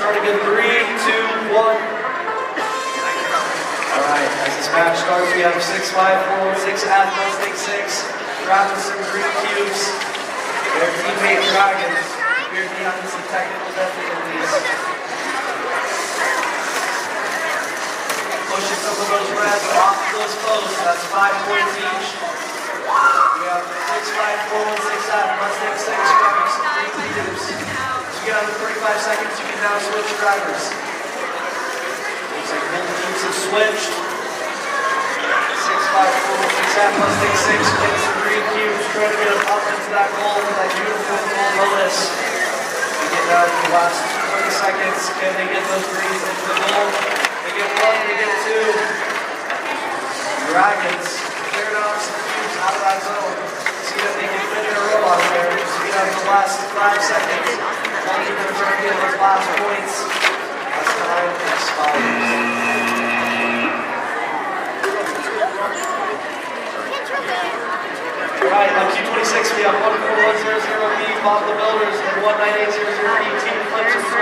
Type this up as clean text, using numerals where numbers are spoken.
Starting in 3, 2, 1. Alright, as this match starts, we have 6, 5, 4, 6 athletes, take 6. Grabbing some green cubes. Their teammate Dragons appear to be having some technical difficulties. Pushing some of those reds off those posts. That's 5 points each. We have 6, 5, 4, 1, 6 athletes, take 6. Grabbing some green cubes. You get under 35 seconds, you can now switch drivers. Looks like both teams have switched. 6, 5, 4, 6 athletes, take 6. Getting some green cubes, trying to get them up into that goal for that beautiful goal bonus. They get down to the last 20 seconds. Can they get those greens into the goal? They get 1, they get 2. Dragons clearing off some cubes out of that zone. See if they can fit in a row out there. Just get out of the last 5 seconds. One team going to try to get those last points. That's time expires. Alright, on Q26 we have 14100B, Bob the Builders, and 19800B,